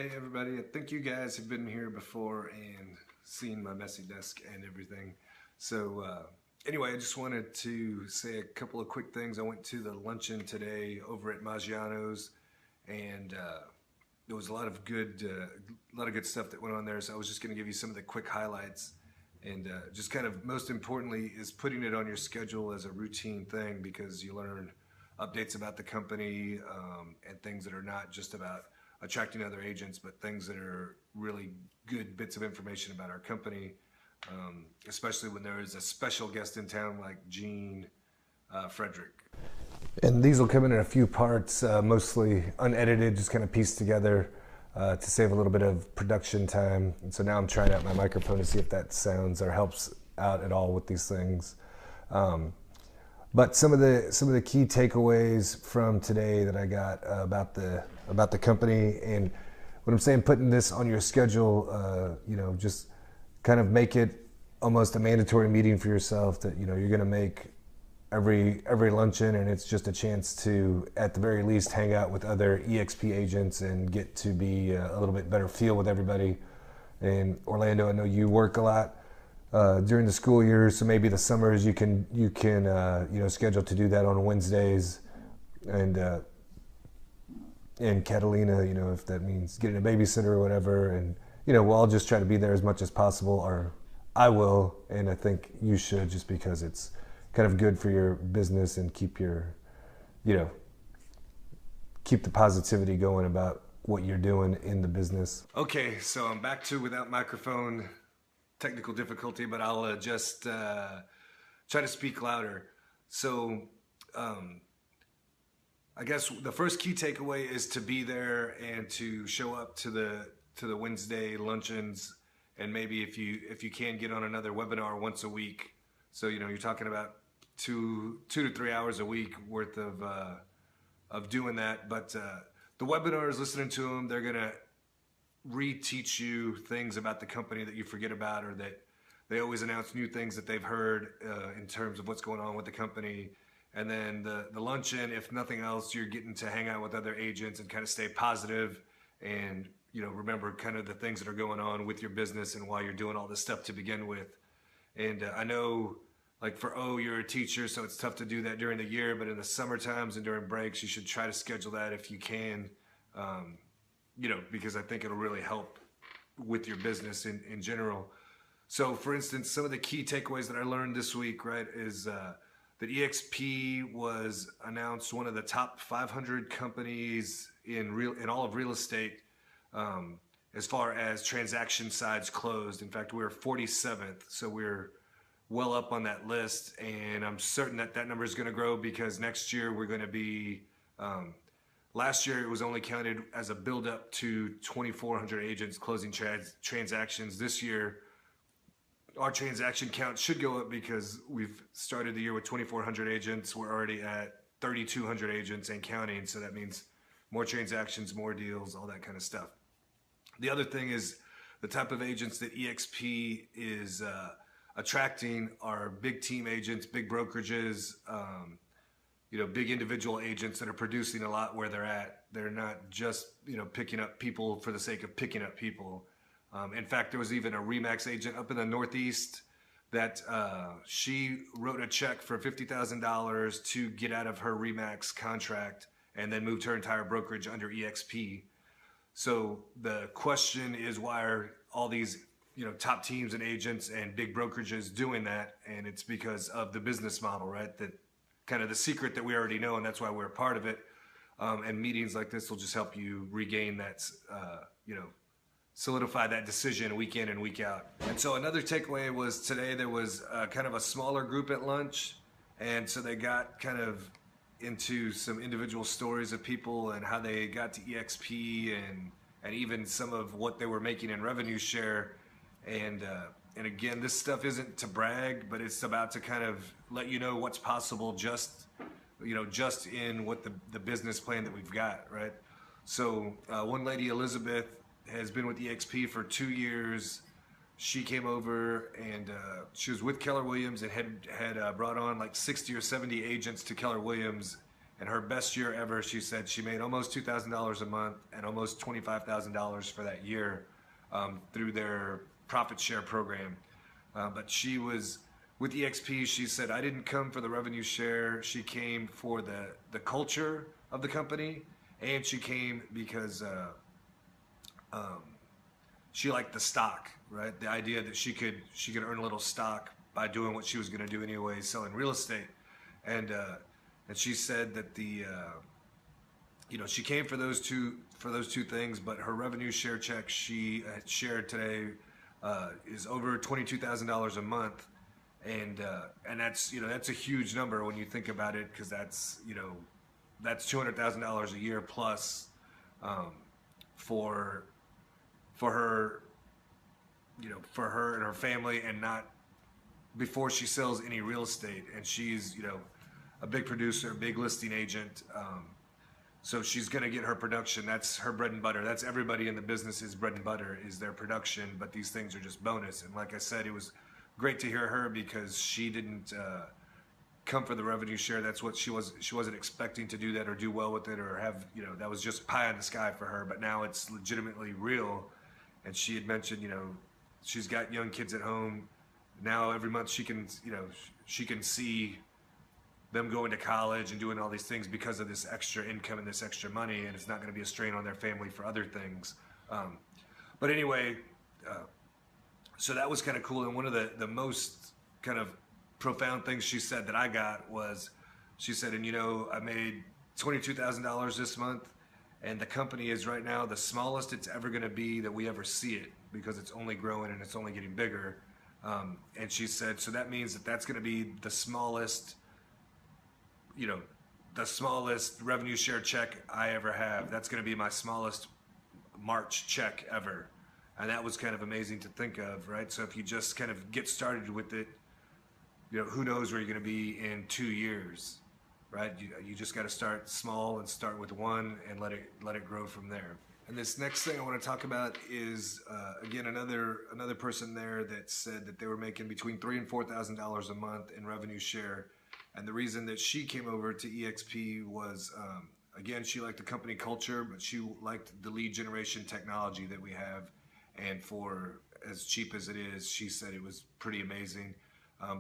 Hey everybody, I think you guys have been here before and seen my messy desk and everything. Anyway, I just wanted to say a couple of quick things. I went to the luncheon today over at Maggiano's, and there was a lot of good stuff that went on there. So I was just going to give you some of the quick highlights, and just kind of most importantly is putting it on your schedule as a routine thing, because you learn updates about the company and things that are not just about attracting other agents, but things that are really good bits of information about our company, especially when there is a special guest in town like Gene Frederick. And these will come in a few parts, mostly unedited, just kind of pieced together to save a little bit of production time. And so now I'm trying out my microphone to see if that sounds or helps out at all with these things. But some of the key takeaways from today that I got about the company, and what I'm saying, putting this on your schedule, just kind of make it almost a mandatory meeting for yourself that you're going to make every luncheon, and it's just a chance to, at the very least, hang out with other EXP agents and get to be a little bit better feel with everybody. And Orlando, I know you work a lot during the school year, so maybe the summers you can schedule to do that on Wednesdays, and Catalina, if that means getting a babysitter or whatever, and we'll all just try to be there as much as possible, or I will, and I think you should, just because it's kind of good for your business and keep the positivity going about what you're doing in the business. Okay, so I'm back to without microphone. Technical difficulty, but I'll just try to speak louder. So I guess the first key takeaway is to be there and to show up to the Wednesday luncheons, and maybe if you can get on another webinar once a week. So you're talking about two to 3 hours a week worth of doing that. But the webinars, listening to them, they're gonna reteach you things about the company that you forget about, or that they always announce new things that they've heard in terms of what's going on with the company. And then the luncheon, if nothing else, you're getting to hang out with other agents and kind of stay positive and remember kind of the things that are going on with your business and why you're doing all this stuff to begin with. And I know, like for you're a teacher, so it's tough to do that during the year, but in the summer times and during breaks, you should try to schedule that if you can. Because I think it'll really help with your business in general. So for instance, some of the key takeaways that I learned this week, right, is that EXP was announced one of the top 500 companies in all of real estate as far as transaction sides closed. In fact, we're 47th, so we're well up on that list, and I'm certain that number is going to grow, because next year we're going to be last year, it was only counted as a build-up to 2,400 agents closing transactions. This year, our transaction count should go up because we've started the year with 2,400 agents. We're already at 3,200 agents and counting, so that means more transactions, more deals, all that kind of stuff. The other thing is the type of agents that EXP is attracting are big team agents, big brokerages, big individual agents that are producing a lot where they're at. They're not just, picking up people for the sake of picking up people. In fact, there was even a RE/MAX agent up in the Northeast that she wrote a check for $50,000 to get out of her RE/MAX contract and then moved her entire brokerage under EXP. So the question is, why are all these, top teams and agents and big brokerages doing that? And it's because of the business model, right? That kind of the secret that we already know, and that's why we're a part of it. And meetings like this will just help you regain that, solidify that decision week in and week out. And so another takeaway was today there was kind of a smaller group at lunch, and so they got kind of into some individual stories of people and how they got to EXP, and even some of what they were making in revenue share. And again, this stuff isn't to brag, but it's about to kind of let you know what's possible just in what the business plan that we've got, right? So one lady, Elizabeth, has been with EXP for 2 years. She came over and she was with Keller Williams and had brought on like 60 or 70 agents to Keller Williams, And her best year ever, she said she made almost $2,000 a month and almost $25,000 for that year through their profit share program. But she was with EXP. She said, I didn't come for the revenue share. She came for the culture of the company, and she came because she liked the stock, right? The idea that she could earn a little stock by doing what she was going to do anyway, selling real estate, and she said that she came for those two things, but her revenue share check she shared today is over $22,000 a month, and that's a huge number when you think about it, because that's $200,000 a year plus for her, for her and her family, and not before she sells any real estate. And she's a big producer, big listing agent. So she's going to get her production. That's her bread and butter. That's everybody in the business's bread and butter, is their production. But these things are just bonus. And like I said, it was great to hear her, because she didn't come for the revenue share. That's what she wasn't expecting to do that or do well with it, or have, that was just pie in the sky for her. But now it's legitimately real. And she had mentioned, she's got young kids at home. Now every month she can see them going to college and doing all these things because of this extra income and this extra money, and it's not going to be a strain on their family for other things. But anyway, so that was kind of cool. And one of the most kind of profound things she said that I got was, she said, and I made $22,000 this month, and the company is right now the smallest it's ever going to be that we ever see it, because it's only growing and it's only getting bigger. And she said, so that means that's going to be the smallest revenue share check I ever have. That's going to be my smallest March check ever. And that was kind of amazing to think of, right? So if you just kind of get started with it, who knows where you're going to be in 2 years, right? You just got to start small and start with one and let it grow from there. And this next thing I want to talk about is again another person there that said that they were making between $3,000 and $4,000 a month in revenue share. And the reason that she came over to EXP was, again, she liked the company culture, but she liked the lead generation technology that we have. And for as cheap as it is, she said it was pretty amazing.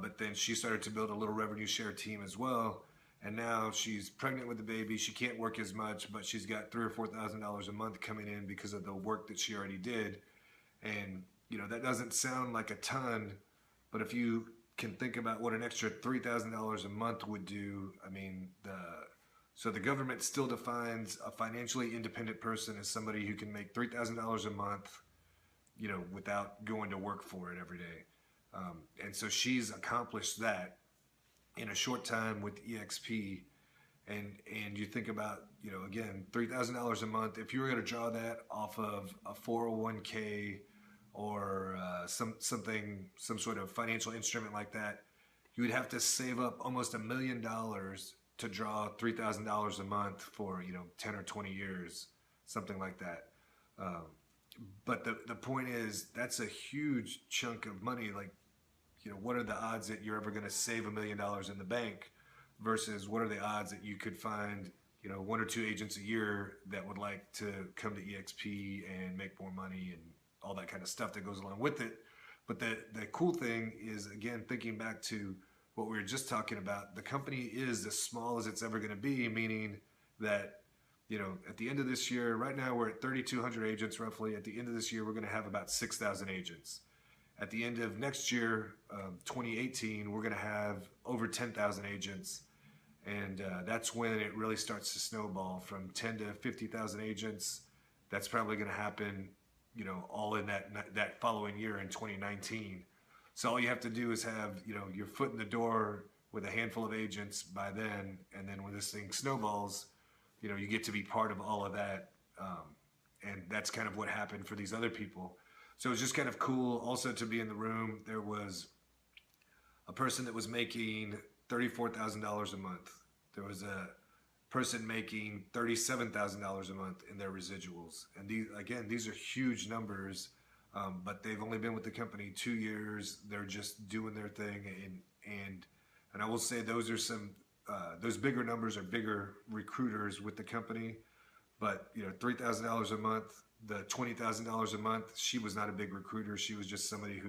But then she started to build a little revenue share team as well. And now she's pregnant with the baby. She can't work as much, but she's got $3,000 or $4,000 a month coming in because of the work that she already did. And that doesn't sound like a ton, but if you can think about what an extra $3,000 a month would do, I mean, so the government still defines a financially independent person as somebody who can make $3,000 a month, without going to work for it every day. And so she's accomplished that in a short time with EXP. And you think about, again, $3,000 a month. If you were going to draw that off of a 401k or some sort of financial instrument like that, you would have to save up almost $1 million to draw $3,000 a month for 10 or 20 years, something like that. But the point is, that's a huge chunk of money. Like, what are the odds that you're ever going to save $1 million in the bank, versus what are the odds that you could find, 1 or 2 agents a year that would like to come to EXP and make more money and all that kind of stuff that goes along with it. But the cool thing is, again, thinking back to what we were just talking about, the company is as small as it's ever going to be, meaning that, at the end of this year, right now we're at 3,200 agents roughly. At the end of this year, we're going to have about 6,000 agents. At the end of next year, 2018, we're going to have over 10,000 agents. And that's when it really starts to snowball from 10 to 50,000 agents. That's probably going to happen, all in that following year in 2019. So all you have to do is have, your foot in the door with a handful of agents by then. And then when this thing snowballs, you get to be part of all of that. And that's kind of what happened for these other people. So it was just kind of cool also to be in the room. There was a person that was making $34,000 a month. There was a person making $37,000 a month in their residuals. And these are huge numbers, but they've only been with the company 2 years. They're just doing their thing. And I will say those are some those bigger numbers are bigger recruiters with the company. But $3,000 a month, the $20,000 a month, she was not a big recruiter. She was just somebody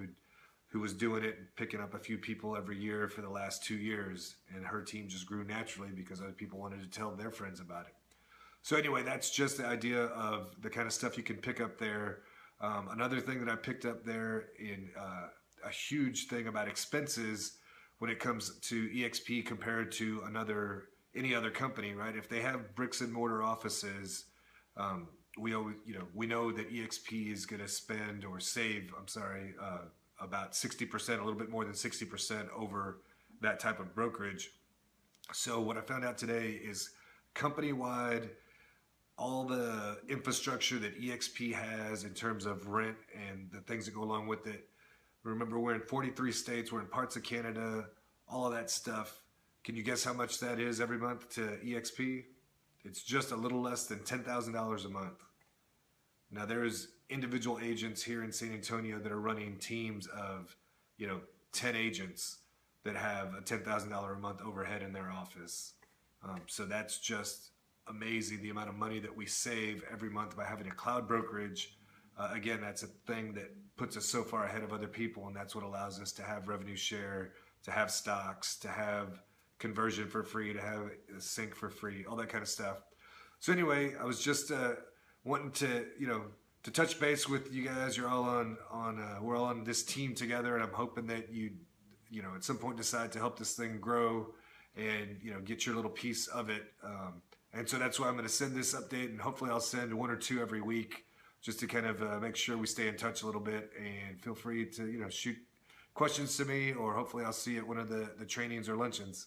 who was doing it and picking up a few people every year for the last 2 years, and her team just grew naturally because other people wanted to tell their friends about it. So anyway, that's just the idea of the kind of stuff you can pick up there. Another thing that I picked up there in a huge thing about expenses when it comes to EXP compared to any other company, right? If they have bricks and mortar offices, we know that EXP is going to spend or save, about 60%, a little bit more than 60% over that type of brokerage. So what I found out today is company-wide, all the infrastructure that EXP has in terms of rent and the things that go along with it. Remember, we're in 43 states, we're in parts of Canada, all of that stuff. Can you guess how much that is every month to EXP? It's just a little less than $10,000 a month. Now there's individual agents here in San Antonio that are running teams of, 10 agents that have a $10,000 a month overhead in their office. So that's just amazing, the amount of money that we save every month by having a cloud brokerage. Again, that's a thing that puts us so far ahead of other people, and that's what allows us to have revenue share, to have stocks, to have conversion for free, to have a sync for free, all that kind of stuff. So anyway, I was just wanting to touch base with you guys. You're all we're all on this team together, and I'm hoping that you at some point decide to help this thing grow and get your little piece of it. And so that's why I'm going to send this update, and hopefully I'll send one or two every week just to kind of make sure we stay in touch a little bit. And feel free to shoot questions to me, or hopefully I'll see you at one of the trainings or luncheons.